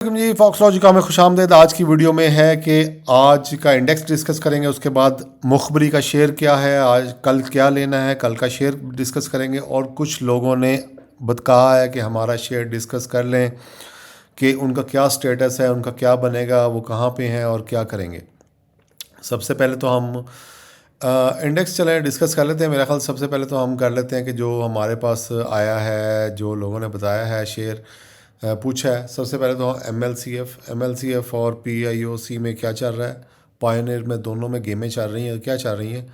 जी fox Logica में खुशामदीद। आज की वीडियो में है कि आज का इंडेक्स डिस्कस करेंगे, उसके बाद मुखबरी का शेयर क्या है, आज कल क्या लेना है, कल का शेयर डिस्कस करेंगे। और कुछ लोगों ने कहा है कि हमारा शेयर डिस्कस कर लें कि उनका क्या स्टेटस है, उनका क्या बनेगा, वो कहाँ पे हैं और क्या करेंगे। सबसे पहले तो हम इंडेक्स चलें डिस्कस कर लेते हैं। मेरा ख्याल सबसे पहले तो हम कर लेते हैं कि जो हमारे पास आया है, जो लोगों ने बताया है, शेयर पूछा है। सबसे पहले तो एम एल सी एफ और पी आई ओ सी में क्या चल रहा है, पायनियर में, दोनों में गेमें चल रही हैं, क्या चल रही हैं।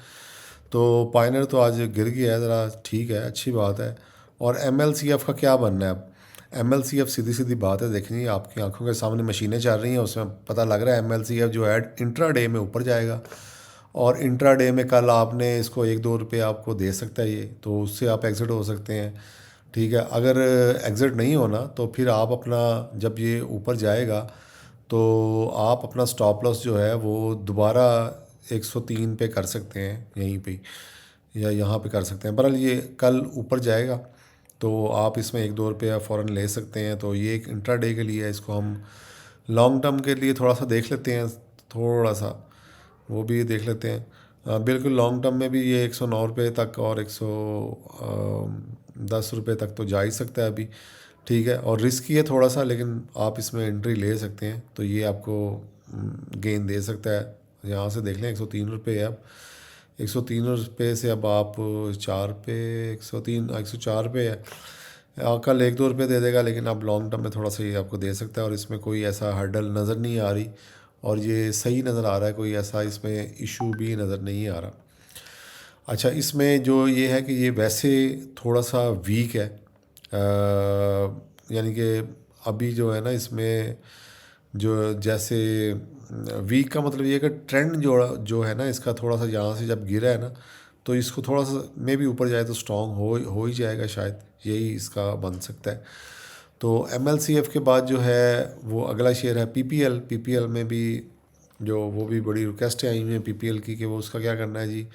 तो पायनियर तो आज गिर गया है ज़रा, ठीक है, अच्छी बात है। और एम एल सी एफ का क्या बनना है अब। एम एल सी एफ सीधी सीधी बात है, देखनी आपकी आंखों के सामने मशीनें चल रही हैं, उसमें पता लग रहा है एम एल सी एफ जो है इंट्रा डे में ऊपर जाएगा। और इंट्रा डे में कल आपने इसको 1-2 रुपये आपको दे सकता है ये, तो उससे आप एग्ज़िट हो सकते हैं। ठीक है, अगर एग्ज़िट नहीं होना तो फिर आप अपना, जब ये ऊपर जाएगा तो आप अपना स्टॉप लॉस जो है वो दोबारा 103 पे कर सकते हैं, यहीं पे या यहाँ पे कर सकते हैं। बहरहाल ये कल ऊपर जाएगा तो आप इसमें 1-2 रुपये फ़ौरन ले सकते हैं। तो ये एक इंट्रा डे के लिए है, इसको हम लॉन्ग टर्म के लिए थोड़ा सा देख लेते हैं, थोड़ा सा वो भी देख लेते हैं। बिल्कुल लॉन्ग टर्म में भी ये 109 रुपये तक और 110 रुपये तक तो जा ही सकता है अभी। ठीक है, और रिस्की है थोड़ा सा, लेकिन आप इसमें एंट्री ले सकते हैं, तो ये आपको गेन दे सकता है। यहाँ से देख लें 103 रुपये है अब, 103 रुपये से अब आप 4 पे 104 रुपये है। कल 1-2 रुपये दे देगा, लेकिन अब लॉन्ग टर्म में थोड़ा सा ये आपको दे सकता है। और इसमें कोई ऐसा हर्डल नज़र नहीं आ रही, और ये सही नज़र आ रहा है, कोई ऐसा इसमें इशू भी नज़र नहीं आ रहा। अच्छा, इसमें जो ये है कि ये वैसे थोड़ा सा वीक है, यानी कि अभी जो है ना इसमें जो जैसे वीक का मतलब ये है कि ट्रेंड जो जो है ना इसका थोड़ा सा यहाँ से जब गिरा है ना, तो इसको थोड़ा सा मे भी ऊपर जाए तो स्ट्रॉन्ग हो ही जाएगा शायद, यही इसका बन सकता है। तो एम एल सी एफ के बाद जो है वो अगला शेयर है पी पी एल में भी जो वो भी बड़ी रिक्वेस्टें आई हुई हैं पी पी एल की कि वो उसका क्या करना है जी।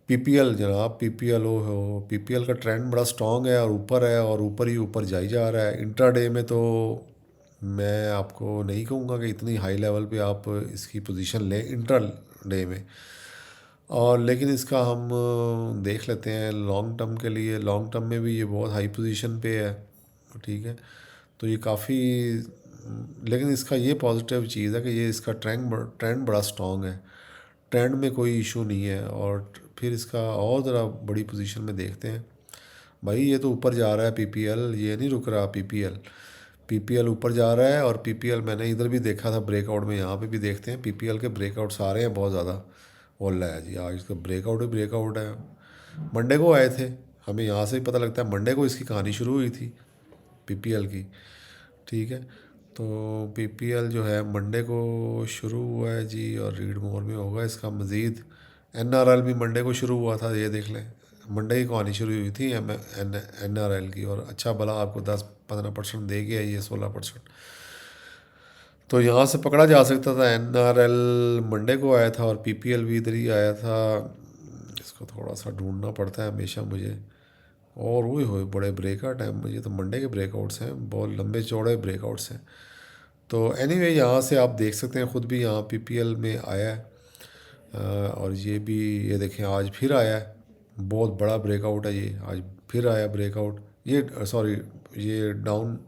पी पी एल जनाब, पी पी एल हो पी पी एल का ट्रेंड बड़ा स्ट्रॉन्ग है और ऊपर है, और ऊपर ही ऊपर जा ही जा रहा है। इंट्रा डे में तो मैं आपको नहीं कहूँगा कि इतनी हाई लेवल पे आप इसकी पोजीशन लें इंट्रा डे में, और लेकिन इसका हम देख लेते हैं लॉन्ग टर्म के लिए। लॉन्ग टर्म में भी ये बहुत हाई पोजीशन पे है, ठीक है। तो ये काफ़ी, लेकिन इसका ये पॉजिटिव चीज़ है कि ये इसका ट्रेंड बड़ा स्ट्रॉन्ग है, ट्रेंड में कोई इशू नहीं है। और फिर इसका और ज़रा बड़ी पोजीशन में देखते हैं। भाई ये तो ऊपर जा रहा है पीपीएल, ये नहीं रुक रहा पीपीएल। पीपीएल ऊपर जा रहा है, और पीपीएल मैंने इधर भी देखा था ब्रेकआउट में, यहाँ पे भी देखते हैं पीपीएल के ब्रेकआउट्स आ रहे हैं बहुत ज़्यादा। ओला है जी, आज तो ब्रेकआउट है। मंडे को आए थे, हमें यहाँ से ही पता लगता है मंडे को इसकी कहानी शुरू हुई थी पीपीएल की। ठीक है, तो पीपीएल जो है मंडे को शुरू हुआ है जी, और रीड मोर में होगा इसका मज़ीद। एनआरएल भी मंडे को शुरू हुआ था, ये देख लें, मंडे की कहानी शुरू हुई थी एनआरएल की, और अच्छा भला आपको 10-15% दे गया ये 16%। तो यहाँ से पकड़ा जा सकता था। एनआरएल मंडे को आया था और पीपीएल भी इधर ही आया था। इसको थोड़ा सा ढूंढना पड़ता है हमेशा मुझे। और वही हो बड़े ब्रेकआउट हैं, मुझे तो मंडे के ब्रेकआउट्स हैं, बहुत लंबे चौड़े ब्रेकआउट्स हैं। तो एनीवे यहाँ से आप देख सकते हैं, ख़ुद भी यहाँ पीपीएल में आया है। और ये भी, ये देखें आज फिर आया है, बहुत बड़ा ब्रेकआउट है ये, आज फिर आया ब्रेकआउट। ये सॉरी, ये डाउन,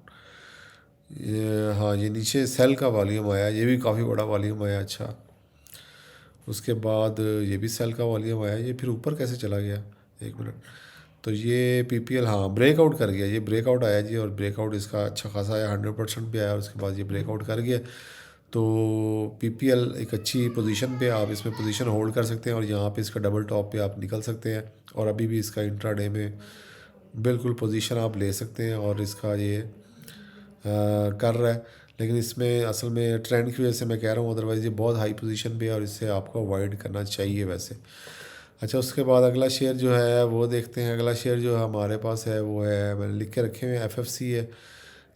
ये हाँ, ये नीचे सेल का वॉल्यूम आया, ये भी काफ़ी बड़ा वॉल्यूम आया। अच्छा, उसके बाद ये भी सेल का वॉल्यूम आया, ये फिर ऊपर कैसे चला गया, एक मिनट। तो ये पीपीएल हाँ ब्रेकआउट कर गया, ये ब्रेकआउट आया जी, और ब्रेकआउट इसका अच्छा खासा आया, 100% पे आया, और उसके बाद ये ब्रेकआउट कर गया। तो पीपीएल एक अच्छी पोजीशन पे, आप इसमें पोजीशन होल्ड कर सकते हैं, और यहाँ पे इसका डबल टॉप पे आप निकल सकते हैं। और अभी भी इसका इंट्राडे में बिल्कुल पोजीशन आप ले सकते हैं, और इसका ये कर रहा है। लेकिन इसमें असल में ट्रेंड की वजह से मैं कह रहा हूँ, अदरवाइज़ ये बहुत हाई पोजीशन पे है और इससे आपको अवॉइड करना चाहिए वैसे। अच्छा, उसके बाद अगला शेयर जो है वो देखते हैं। अगला शेयर जो हमारे पास है वो है, मैंने लिख के रखे हुए हैं, एफएफसी है।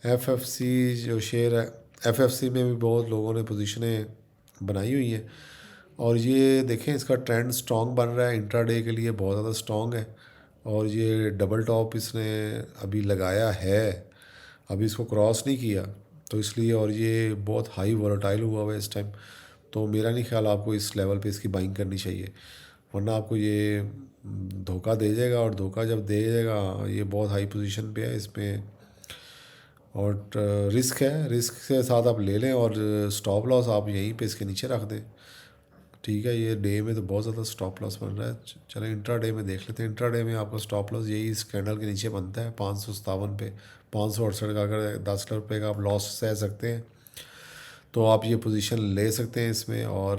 एफएफसी जो शेयर है, एफएफसी में भी बहुत लोगों ने पोजीशनें बनाई हुई हैं, और ये देखें इसका ट्रेंड स्ट्रॉन्ग बन रहा है, इंट्राडे के लिए बहुत ज़्यादा स्ट्रॉन्ग है। और ये डबल टॉप इसने अभी लगाया है, अभी इसको क्रॉस नहीं किया। तो इसलिए, और ये बहुत हाई वॉलेटाइल हुआ हुआ है इस टाइम, तो मेरा नहीं ख्याल आपको इस लेवल पे इसकी बाइंग करनी चाहिए, वरना आपको ये धोखा दे जाएगा, और धोखा जब दे जाएगा, ये बहुत हाई पोजीशन पे है इसमें, और रिस्क है, रिस्क के साथ आप ले लें, और स्टॉप लॉस आप यहीं पे इसके नीचे रख दें। ठीक है, ये डे में तो बहुत ज़्यादा स्टॉप लॉस बन रहा है, चलें इंट्रा डे में देख लेते हैं। इंट्रा डे में आपका स्टॉप लॉस यही इस कैंडल के नीचे बनता है 557 पे, 568 का, अगर 10 रुपये का आप लॉस सह सकते हैं तो आप ये पोजीशन ले सकते हैं इसमें। और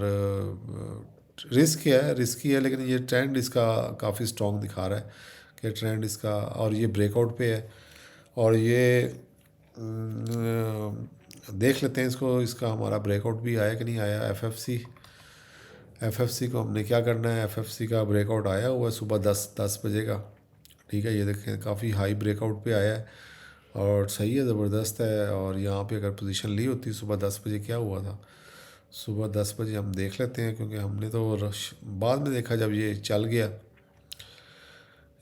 रिस्क है, रिस्की है, लेकिन ये ट्रेंड इसका काफ़ी स्ट्रॉन्ग दिखा रहा है कि ट्रेंड इसका, और ये ब्रेकआउट पे है, और ये देख लेते हैं इसको, इसका हमारा ब्रेकआउट भी आया कि नहीं आया। एफएफसी को हमने क्या करना है, एफएफसी का ब्रेकआउट आया हुआ है सुबह 10 बजे का। ठीक है, ये देखें काफ़ी हाई ब्रेकआउट पे आया है, और सही है, ज़बरदस्त है। और यहाँ पे अगर पोजीशन ली होती सुबह 10 बजे, क्या हुआ था सुबह 10 बजे, हम देख लेते हैं, क्योंकि हमने तो रश बाद में देखा जब ये चल गया।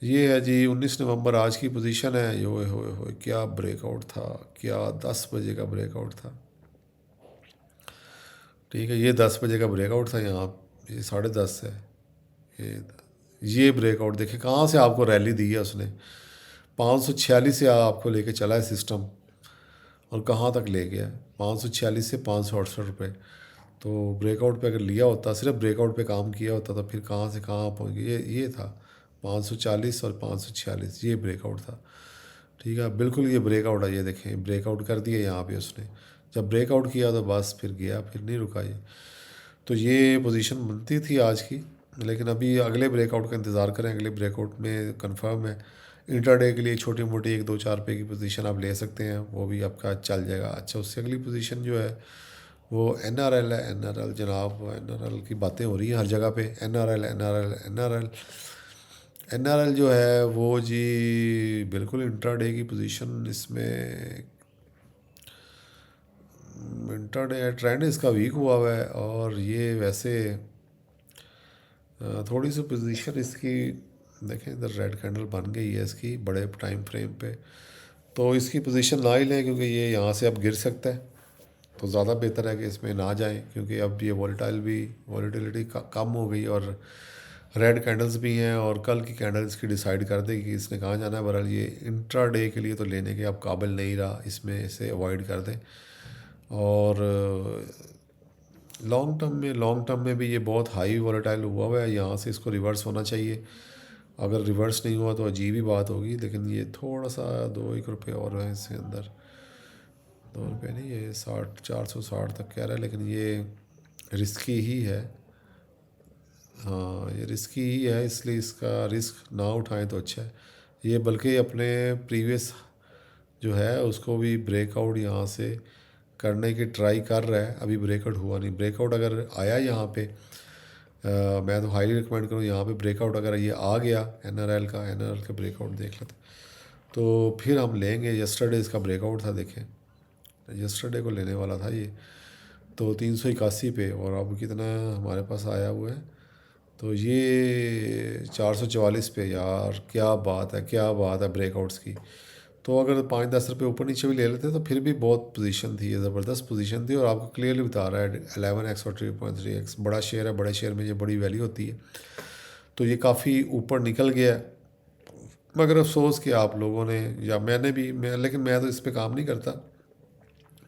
ये है जी 19 नवंबर आज की पोजीशन है। ये होए क्या ब्रेकआउट था, क्या 10 बजे का ब्रेकआउट था। ठीक है, ये 10 बजे का ब्रेकआउट था, यहाँ ये 10:30 है। ये ये ब्रेकआउट देखे कहाँ से आपको रैली दी है उसने, 546 से आपको लेके चला है सिस्टम, और कहाँ तक ले गया है, 546 से 568 रुपये। तो ब्रेकआउट पे अगर लिया होता, सिर्फ ब्रेकआउट पे काम किया होता, तो फिर कहाँ से कहाँ पहुँच गया। ये था 540 और 546, ये ब्रेकआउट था। ठीक है, बिल्कुल ये ब्रेकआउट है, ये देखें ब्रेकआउट कर दिया यहाँ पे उसने, जब ब्रेकआउट किया तो बस फिर गया, फिर नहीं रुका ये। तो ये पोजीशन बनती थी आज की, लेकिन अभी अगले ब्रेकआउट का इंतज़ार करें, अगले ब्रेकआउट में कंफर्म है। इंट्राडे के लिए छोटी मोटी 1-2-4 रुपये की पोजीशन आप ले सकते हैं, वो भी आपका चल जाएगा। अच्छा, उससे अगली पोजीशन जो है वो एनआरएल है। एनआरएल जनाब, एनआरएल की बातें हो रही हैं हर जगह पे, एनआरएल एनआरएल एनआरएल। एनआरएल जो है वो जी बिल्कुल इंट्राडे की पोजीशन, इसमें इंट्राडे ट्रेंड इसका वीक हुआ है, और ये वैसे थोड़ी सी पोजीशन इसकी देखें, इधर रेड कैंडल बन गई है इसकी बड़े टाइम फ्रेम पे, तो इसकी पोजीशन ना ही लें, क्योंकि ये यहाँ से अब गिर सकता है, तो ज़्यादा बेहतर है कि इसमें ना जाएं, क्योंकि अब ये वॉलीटिलिटी कम हो गई, और रेड कैंडल्स भी हैं, और कल की कैंडल्स की डिसाइड कर देगी कि इसने कहाँ जाना है। बहरहाल ये इंट्रा डे के लिए तो लेने के अब काबिल नहीं रहा, इसमें इसे अवॉइड कर दें। और लॉन्ग टर्म में भी ये बहुत हाई वॉलेटाइल हुआ है, यहाँ से इसको रिवर्स होना चाहिए। अगर रिवर्स नहीं हुआ तो अजीब ही बात होगी, लेकिन ये थोड़ा सा 2-1 रुपये और है इसके अंदर, 2 रुपये नहीं, ये 460 तक कह रहा है, लेकिन ये रिस्की ही है। हाँ, ये रिस्की ही है, इसलिए इसका रिस्क ना उठाएं तो अच्छा है। ये बल्कि अपने प्रीवियस जो है उसको भी ब्रेकआउट यहाँ से करने की ट्राई कर रहा है, अभी ब्रेकआउट हुआ नहीं। ब्रेकआउट अगर आया यहाँ पे, मैं तो हाईली रिकमेंड करूँ यहाँ पे ब्रेकआउट अगर ये आ गया एनआरएल का ब्रेकआउट देख लेते, तो फिर हम लेंगे। यस्टरडे इसका ब्रेकआउट था, देखें यस्टरडे को लेने वाला था ये, तो 381 पे, और अब कितना हमारे पास आया हुआ है, तो ये 444 पे। यार क्या बात है, क्या बात है ब्रेकआउट्स की। तो अगर 5-10 रुपये ऊपर नीचे भी ले लेते तो फिर भी बहुत पोजीशन थी, ये ज़बरदस्त पोजीशन थी, और आपको क्लियरली बता रहा है 11x और 3.3x बड़ा शेयर है, बड़े शेयर में ये बड़ी वैल्यू होती है। तो ये काफ़ी ऊपर निकल गया है, मगर अफसोस कि आप लोगों ने या मैंने भी, लेकिन मैं तो इस पर काम नहीं करता,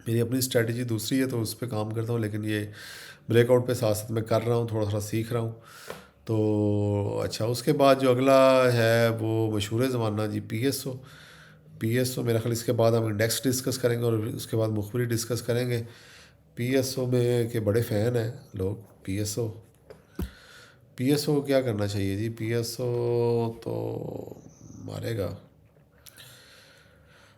मेरी अपनी स्ट्रेटजी दूसरी है, तो उस पर काम करता हूँ। लेकिन ये ब्रेकआउट पे साथ साथ मैं कर रहा हूँ, थोड़ा थोड़ा सीख रहा हूँ। तो अच्छा, उसके बाद जो अगला है वो मशहूर ज़माना जी पीएसओ मेरा ख्याल, इसके बाद हम इंडेक्स डिस्कस करेंगे, और उसके बाद मुखबरी डिस्कस करेंगे। पीएसओ में के बड़े फ़ैन हैं लोग। पीएसओ क्या करना चाहिए जी, पीएसओ तो मारेगा,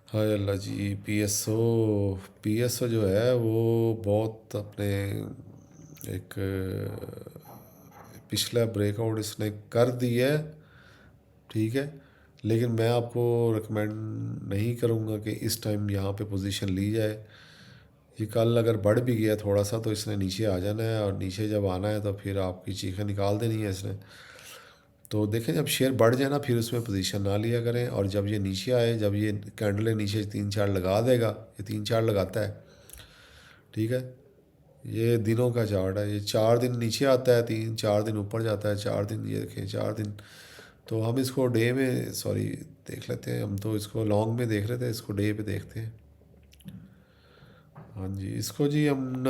हाय अल्लाह जी। पीएसओ जो है वो बहुत अपने एक पिछला ब्रेकआउट इसने कर दी है, ठीक है, लेकिन मैं आपको रिकमेंड नहीं करूँगा कि इस टाइम यहाँ पे पोजीशन ली जाए। ये कल अगर बढ़ भी गया थोड़ा सा तो इसने नीचे आ जाना है, और नीचे जब आना है तो फिर आपकी चीखें निकाल देनी है इसने। तो देखें, जब शेयर बढ़ जाए ना फिर उसमें पोजीशन ना लिया करें, और जब ये नीचे आए, जब ये कैंडल नीचे 3-4 लगा देगा, ये 3-4 लगाता है, ठीक है, ये दिनों का चार्ट है। ये 4 दिन नीचे आता है, 3 4 दिन ऊपर जाता है, 4 दिन, ये देखें 4 दिन। तो हम इसको डे में, सॉरी, देख लेते हैं। हम तो इसको लॉन्ग में देख रहे थे, इसको डे पे देखते हैं। हाँ जी, इसको जी हम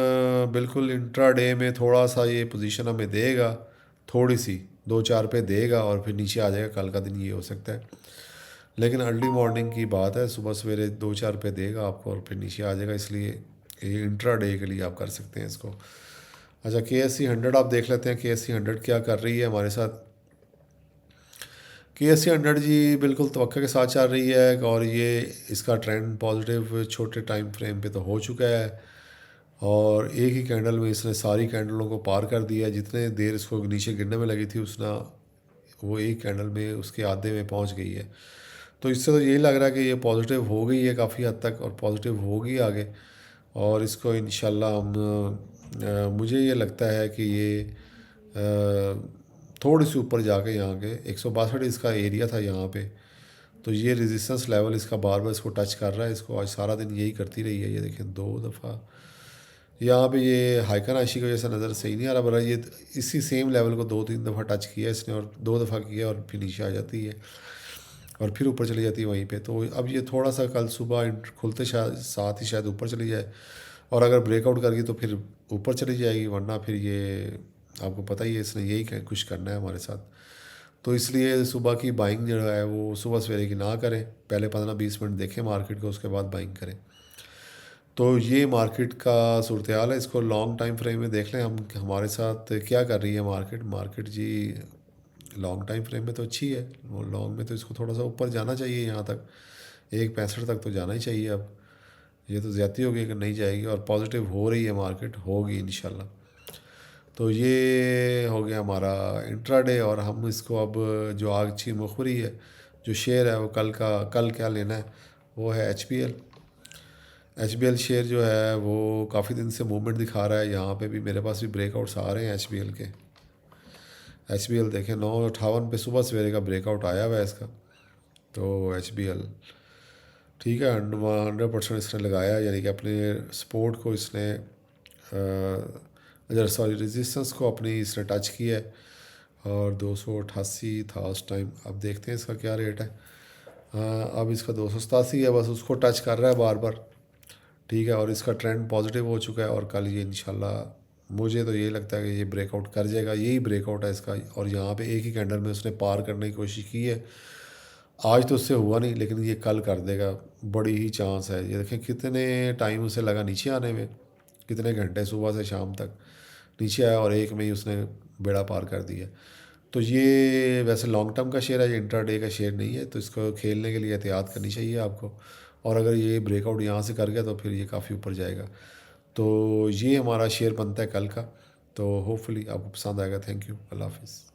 बिल्कुल इंट्रा डे में थोड़ा सा ये पोजीशन हमें देगा, थोड़ी सी 2 4 पे देगा और फिर नीचे आ जाएगा। कल का दिन ये हो सकता है, लेकिन अर्ली मॉर्निंग की बात है, सुबह सवेरे 2 4 पे देगा आपको और फिर नीचे आ जाएगा। इसलिए ये इंट्रा डे के लिए आप कर सकते हैं इसको। अच्छा, KSE 100 आप देख लेते हैं। KSE 100 क्या कर रही है हमारे साथ। KSE 100 जी बिल्कुल तवक्को के साथ चल रही है और ये इसका ट्रेंड पॉजिटिव छोटे टाइम फ्रेम पे तो हो चुका है और एक ही कैंडल में इसने सारी कैंडलों को पार कर दिया है। जितने देर इसको नीचे गिरने में लगी थी उसने, वो एक कैंडल में उसके आधे में पहुंच गई है। तो इससे तो यही लग रहा है कि ये पॉजिटिव हो गई है काफ़ी हद तक और पॉजिटिव होगी आगे। और इसको इंशाल्लाह हम मुझे ये लगता है कि ये थोड़ी सी ऊपर जाके यहाँ के 162 इसका एरिया था यहाँ पे, तो ये रेजिस्टेंस लेवल इसका बार बार इसको टच कर रहा है। इसको आज सारा दिन यही करती रही है। ये देखें 2 दफ़ा यहाँ पे ये हाइकन आशी की वजह से नज़र सही नहीं आ रहा, बरा ये इसी सेम लेवल को 2 3 दफ़ा टच किया इसने और 2 दफ़ा किया और फिर नीचे आ जाती है और फिर ऊपर चली जाती है वहीं पे। तो अब ये थोड़ा सा कल सुबह खुलते साथ ही शायद ऊपर चली जाए और अगर ब्रेकआउट कर गई तो फिर ऊपर चली जाएगी, वरना फिर ये आपको पता ही है इसने यही कुछ करना है हमारे साथ। तो इसलिए सुबह की बाइंग जो है वो सुबह सवेरे की ना करें, पहले 15 20 मिनट देखें मार्केट को, उसके बाद बाइंग करें। तो ये मार्केट का सूरत हाल है। इसको लॉन्ग टाइम फ्रेम में देख लें हम हमारे साथ क्या कर रही है मार्केट। मार्केट जी लॉन्ग टाइम फ्रेम में तो अच्छी है, और लॉन्ग में तो इसको थोड़ा सा ऊपर जाना चाहिए, यहाँ तक 165 तक तो जाना ही चाहिए। अब ये तो ज़्यादा हो गई कि नहीं जाएगी और पॉजिटिव हो रही है मार्केट, होगी इंशाल्लाह। तो ये हो गया हमारा इंट्राडे। और हम इसको अब जो आज अच्छी मुखबरी है, जो शेयर है वो कल क्या लेना है वो है एच बी एल शेयर जो है वो काफ़ी दिन से मूवमेंट दिखा रहा है। यहाँ पे भी मेरे पास भी ब्रेकआउट्स आ रहे हैं एच के। देखें 958 पे सुबह सवेरे का ब्रेकआउट आया हुआ है इसका। तो ठीक है, 100% इसने लगाया, यानी कि अपने सपोर्ट को इसने सॉरी रेजिस्टेंस को अपनी इसने टच किया है और 288 था उस टाइम। अब देखते हैं इसका क्या रेट है। अब इसका 287 है, बस उसको टच कर रहा है बार बार। ठीक है, और इसका ट्रेंड पॉजिटिव हो चुका है और कल ये इंशाल्लाह मुझे तो ये लगता है कि ये ब्रेकआउट कर जाएगा। यही ब्रेकआउट है इसका और यहाँ पे एक ही कैंडल में उसने पार करने की कोशिश की है। आज तो उससे हुआ नहीं, लेकिन ये कल कर देगा, बड़ी ही चांस है। ये देखें कितने टाइम उसे लगा नीचे आने में, कितने घंटे सुबह से शाम तक नीचे आया और एक में ही उसने बेड़ा पार कर दिया। तो ये वैसे लॉन्ग टर्म का शेयर है, ये इंट्राडे का शेयर नहीं है, तो इसको खेलने के लिए एहतियात करनी चाहिए आपको। और अगर ये ब्रेकआउट यहाँ से कर गया तो फिर ये काफ़ी ऊपर जाएगा। तो ये हमारा शेयर बनता है कल का। तो होपफुली आपको पसंद आएगा। थैंक यू, अल्लाह हाफिज़।